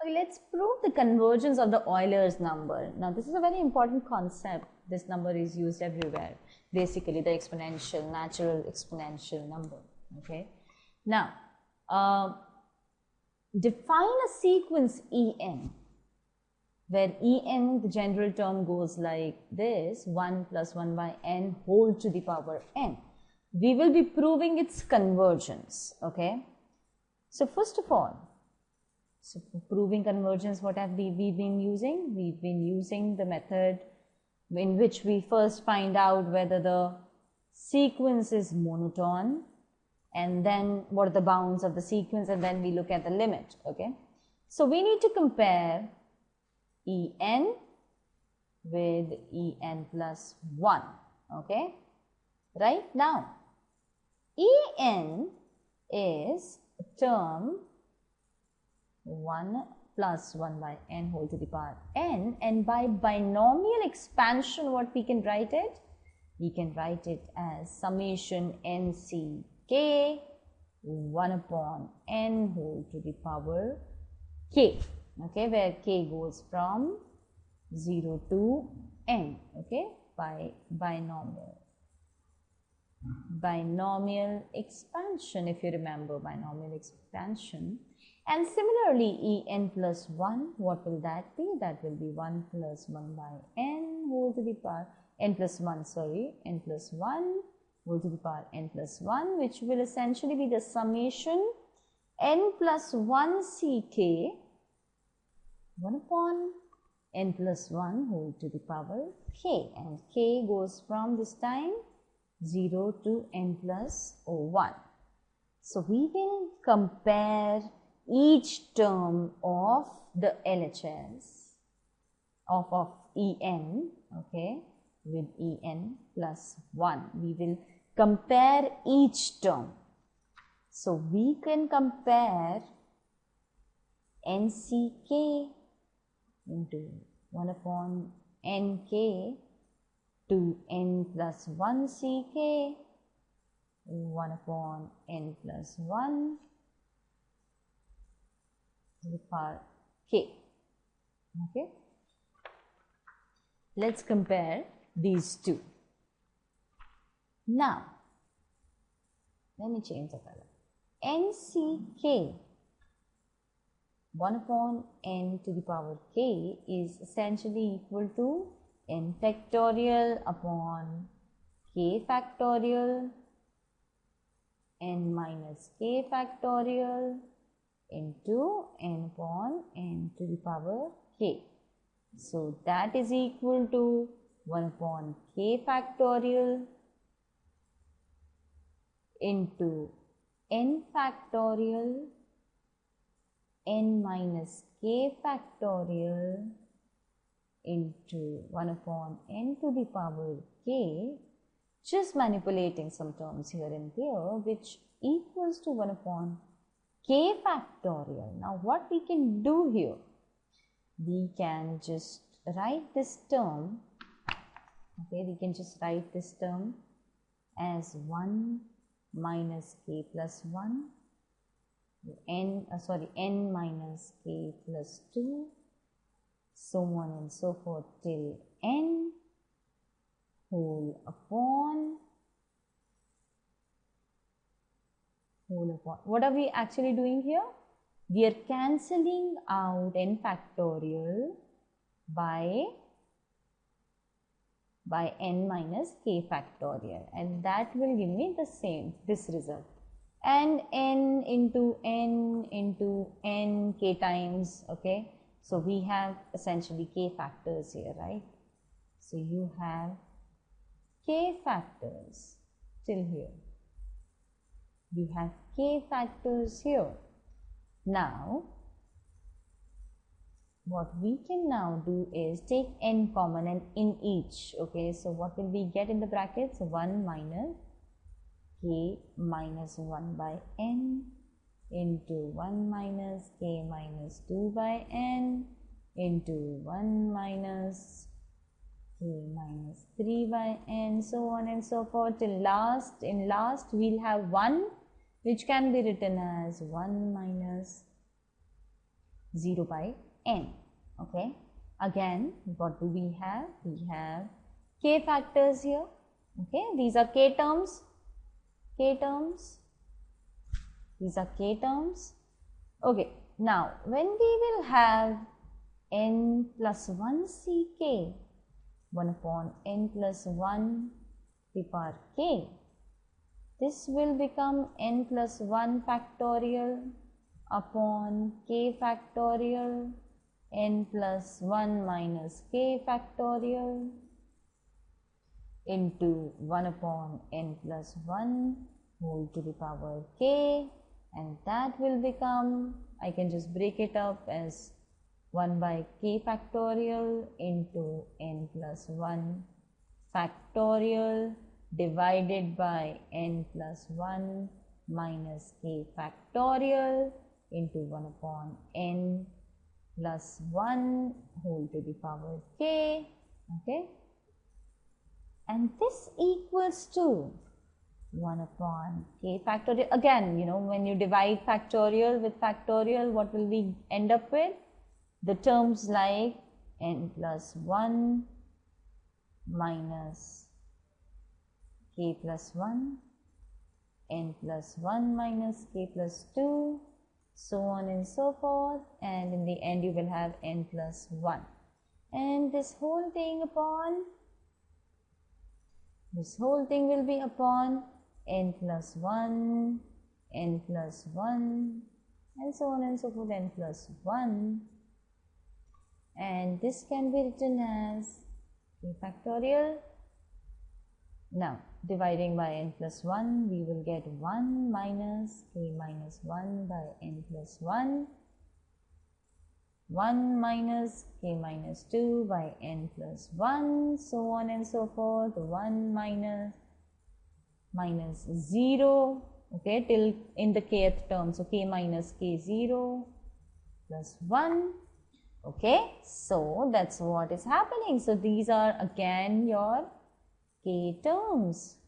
Okay, let's prove the convergence of the Euler's number. Now, this is a very important concept. This number is used everywhere. Basically, the exponential, natural exponential number. Okay. Now, define a sequence En, where En, the general term, goes like this: 1 plus 1 by n whole to the power n. We will be proving its convergence. Okay. So, first of all, so for proving convergence, what have we been using? We've been using the method in which we first find out whether the sequence is monotone, and then what are the bounds of the sequence, and then we look at the limit. Okay. So we need to compare En with En plus 1. Okay. Right now, En is a term 1 plus 1 by n whole to the power n, and by binomial expansion, what we can write it? We can write it as summation nck 1 upon n whole to the power k, okay, where k goes from 0 to n, okay, by binomial expansion, if you remember binomial expansion. And similarly, En plus 1, what will that be? That will be 1 plus 1 by n whole to the power, n plus 1 whole to the power n plus 1, which will essentially be the summation n plus 1 ck 1 upon n plus 1 whole to the power k, and k goes from this time 0 to n plus 1. So we will compare each term of the LHS of En, okay, with En plus 1. We will compare each term. So we can compare NCK into 1 upon NK to n plus 1 ck 1 upon n plus 1 to the power k. Okay. Let's compare these two. Now, let me change the color. NCK 1 upon n to the power k is essentially equal to n factorial upon k factorial n minus k factorial into n upon n to the power k. So that is equal to 1 upon k factorial into n factorial n minus k factorial into 1 upon n to the power k, just manipulating some terms here and there, which equals to 1 upon k factorial. Now what we can do here? We can just write this term, okay, we can just write this term as 1 minus k plus 1 n minus k plus 2, so on and so forth till n whole upon. What are we actually doing here? We are cancelling out n factorial by n minus k factorial, and that will give me the same, this result. And n into n k times, okay. So we have essentially k factors here, right? So you have k factors till here. You have k factors here. Now, what we can now do is take n common and in each, okay. So what will we get in the brackets? 1 minus k minus 1 by n into 1 minus k minus 2 by n into 1 minus k minus 3 by n, so on and so forth till last. In last we'll have 1, which can be written as 1 minus 0 by n. Okay, again what do we have? We have k factors here. Okay, these are k terms, these are k terms. Okay, now when we will have n plus 1 ck, 1 upon n plus 1 to the power k, this will become n plus 1 factorial upon k factorial, n plus 1 minus k factorial into 1 upon n plus 1 whole to the power k, and that will become, I can just break it up as 1 by k factorial into n plus 1 factorial divided by n plus 1 minus k factorial into 1 upon n plus 1 whole to the power k. Okay, and this equals to 1 upon k factorial. Again, you know, when you divide factorial with factorial, what will we end up with? The terms like n plus 1 minus k plus 1, n plus 1 minus k plus 2, so on and so forth, and in the end you will have n plus 1. And this whole thing will be upon n plus 1, n plus 1, and so on and so forth, n plus 1. And this can be written as k factorial. Now, dividing by n plus 1, we will get 1 minus k minus 1 by n plus 1, 1 minus k minus 2 by n plus 1, so on and so forth, 1 minus 0, okay, till in the kth term, so k minus k0 plus 1. Okay, so that's what is happening. So these are again your k terms,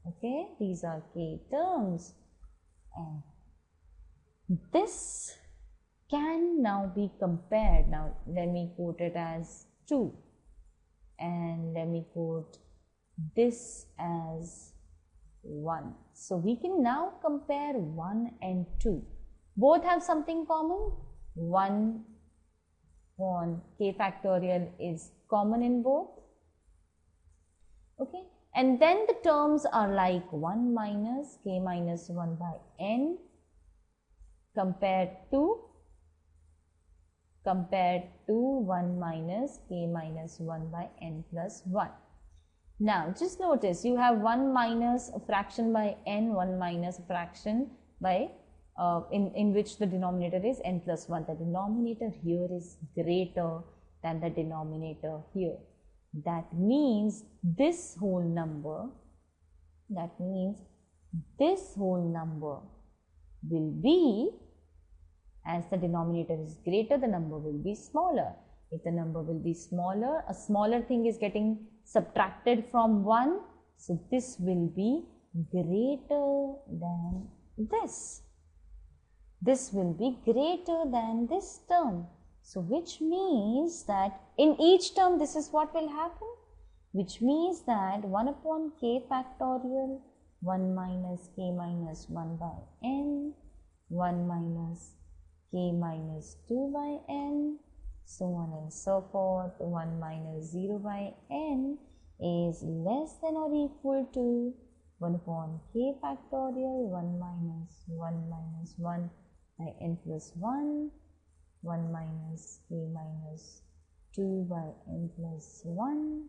okay, these are k terms, and this can now be compared. Now let me quote it as 2, and let me quote this as 1. So we can now compare 1 and 2. Both have something common. 1 upon k factorial is common in both. Okay, and then the terms are like 1 minus k minus 1 by n compared to 1 minus k minus 1 by n plus 1. Now just notice you have 1 minus a fraction by n, 1 minus a fraction by in which the denominator is n plus 1. The denominator here is greater than the denominator here. That means this whole number, will be, as the denominator is greater, the number will be smaller. If the number will be smaller, a smaller thing is getting subtracted from 1, so this will be greater than this. This will be greater than this term. So which means that in each term this is what will happen, which means that 1 upon k factorial, 1 minus k minus 1 by n, 1 minus k minus 2 by n, so on and so forth, 1 minus 0 by n is less than or equal to 1 upon k factorial, 1 minus 1 by n plus 1, 1 minus k minus 2 by n plus 1,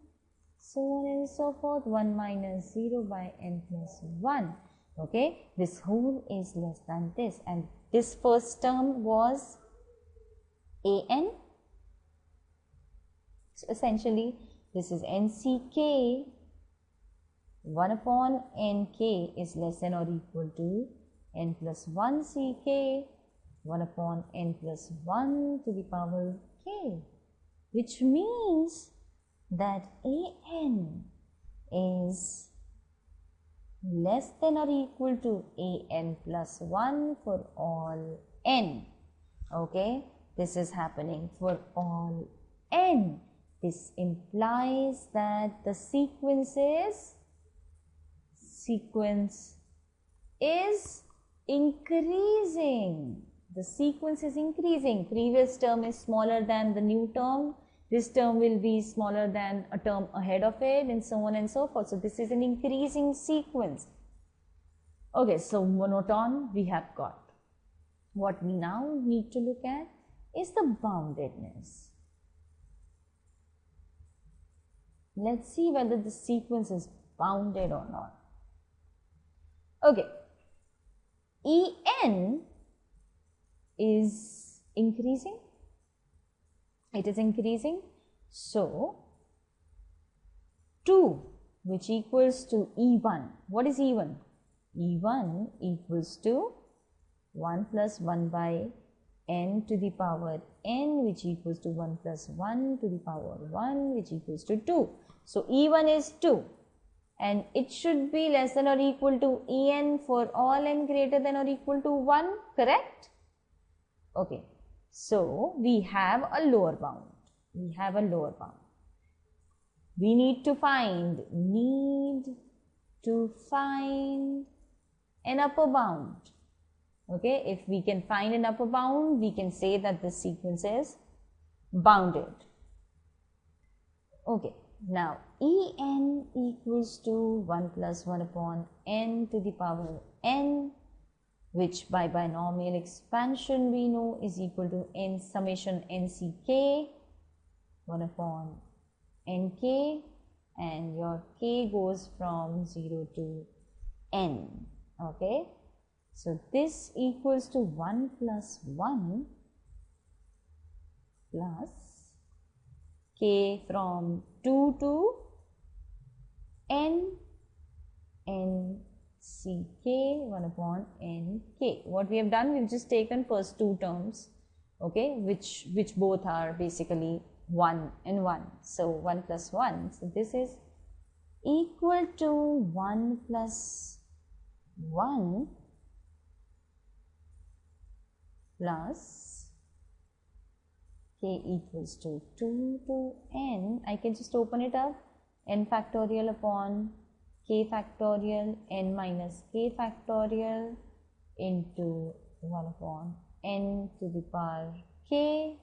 so on and so forth, 1 minus 0 by n plus 1. Okay, this whole is less than this, and this first term was an. So essentially this is nck, 1 upon nk is less than or equal to n plus 1 ck, 1 upon n plus 1 to the power k, which means that an is less than or equal to an plus 1 for all n. Okay, this is happening for all n. This implies that the sequence is increasing. The sequence is increasing. Previous term is smaller than the new term. This term will be smaller than a term ahead of it, and so on and so forth. So this is an increasing sequence. Okay, so monotone we have got. What we now need to look at is the boundedness. Let's see whether the sequence is bounded or not. Okay, En is increasing. It is increasing. So 2, which equals to E1. What is E1? E1 equals to 1 plus 1 by n to the power n, which equals to 1 plus 1 to the power 1, which equals to 2. So E1 is 2, and it should be less than or equal to En for all n greater than or equal to 1, correct? Okay, so we have a lower bound. We have a lower bound. We need to find an upper bound. Okay, if we can find an upper bound, we can say that the sequence is bounded. Okay, now En equals to 1 plus 1 upon n to the power n, which by binomial expansion we know is equal to n summation nck 1 upon nk, and your k goes from 0 to n. Okay, so this equals to 1 plus 1 plus k from 2 to n ck 1 upon nk. What we have done, we've just taken first two terms, okay, which both are basically 1 and 1. So 1 plus 1. So this is equal to 1 plus 1 plus k equals to 2 to n. I can just open it up. N factorial upon k factorial n minus k factorial into 1 upon n to the power k.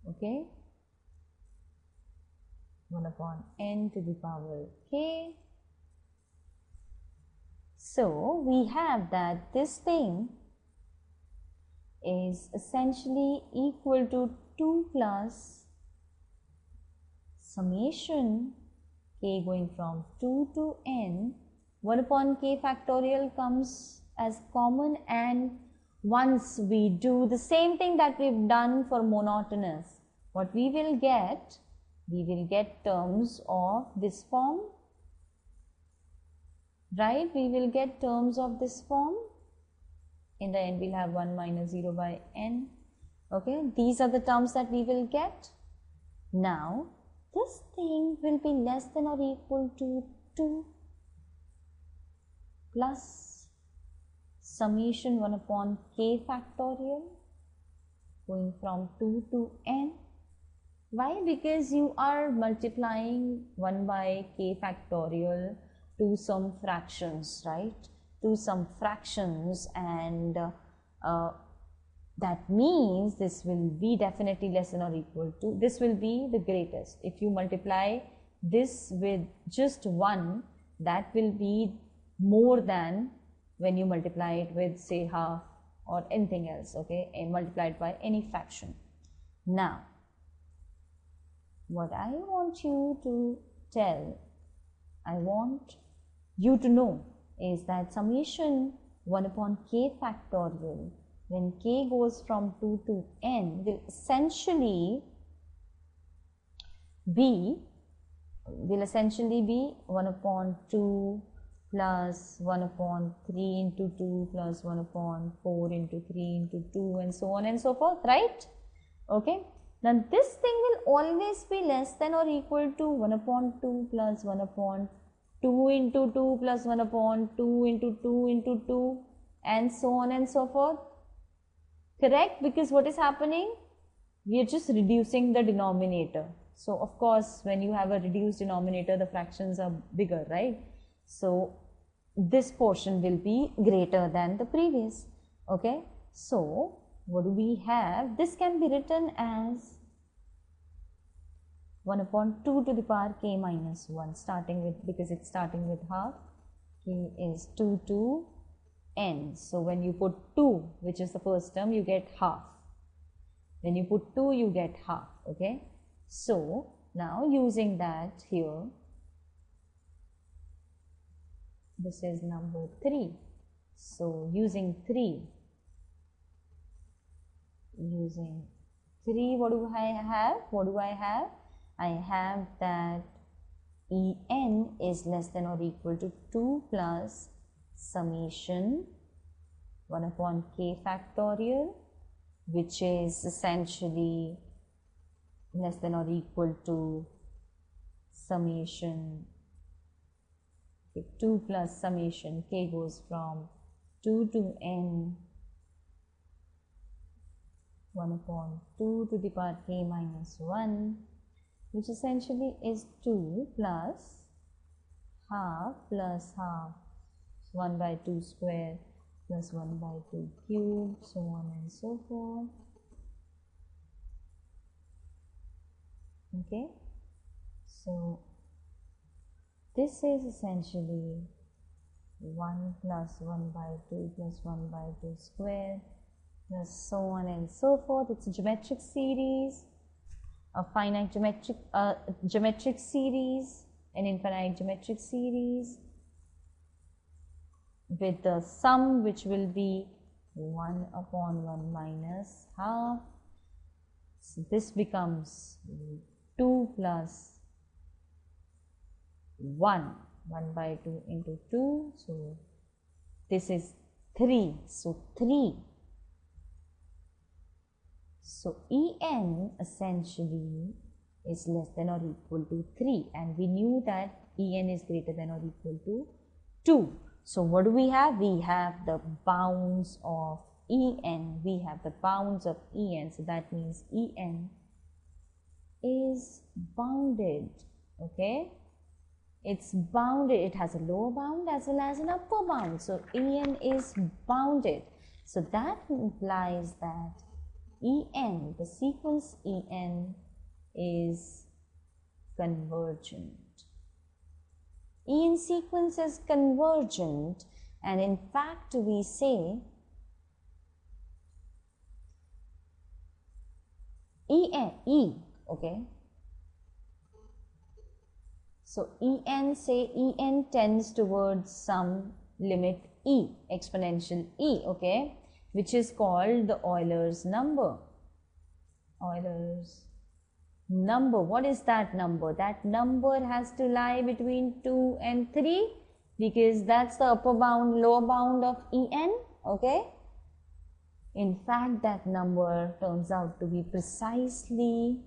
Okay, 1 upon n to the power k. So we have that this thing is essentially equal to 2 plus summation k going from 2 to n. 1 upon k factorial comes as common, and once we do the same thing that we've done for monotonous, what we will get terms of this form, right? We will get terms of this form. In the end, we'll have 1 minus 0 by n. Okay, these are the terms that we will get. Now, this thing will be less than or equal to 2 plus summation 1 upon k factorial going from 2 to n. Why? Because you are multiplying 1 by k factorial to some fractions, right? To some fractions, and that means this will be definitely less than or equal to, this will be the greatest. If you multiply this with just 1, that will be more than when you multiply it with, say, half or anything else, okay, and multiplied by any fraction. Now, what I want you to tell, I want you to know is that summation 1 upon k factorial when k goes from 2 to n will essentially be 1 upon 2 plus 1 upon 3 into 2 plus 1 upon 4 into 3 into 2 and so on and so forth, right? Okay. Now this thing will always be less than or equal to 1 upon 2 plus 1 upon 2 into 2 plus 1 upon 2 into 2 into 2 and so on and so forth. Correct? Because what is happening? We are just reducing the denominator. So of course, when you have a reduced denominator, the fractions are bigger, right? So this portion will be greater than the previous. Okay? So what do we have? This can be written as 1 upon 2 to the power k minus 1, starting with, because it's starting with half, k is 2 to n. So when you put 2, which is the first term, you get half. When you put 2, you get half. Okay. So now using that here, this is number 3. So using 3, what do I have? What do I have? I have that En is less than or equal to 2 plus summation 1 upon k factorial, which is essentially less than or equal to summation 2 plus summation k goes from 2 to n 1 upon 2 to the power k minus 1, which essentially is 2 plus half 1 by 2 square plus 1 by 2 cube, so on and so forth. Okay, so this is essentially 1 plus 1 by 2 plus 1 by 2 square plus so on and so forth. It's a geometric series, a finite geometric series, an infinite geometric series with the sum which will be 1 upon 1 minus half. So this becomes 2 plus 1 by 2 into 2. So this is 3. So 3. So En essentially is less than or equal to 3, and we knew that En is greater than or equal to 2. So what do we have? We have the bounds of En. We have the bounds of En. So that means En is bounded. Okay, it's bounded. It has a lower bound as well as an upper bound. So En is bounded. So that implies that En, the sequence En, is convergent. En sequence is convergent, and in fact we say okay. So En tends towards some limit E, exponential E, okay, which is called the Euler's number. Euler's number. What is that number? That number has to lie between 2 and 3, because that's the upper bound, lower bound of En, okay. In fact, that number turns out to be precisely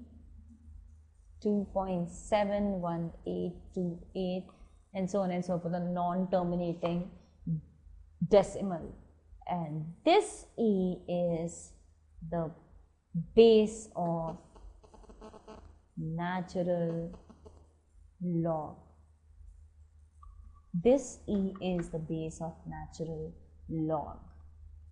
2.71828 and so on and so forth, a non-terminating decimal. And this E is the base of natural log. This E is the base of natural log.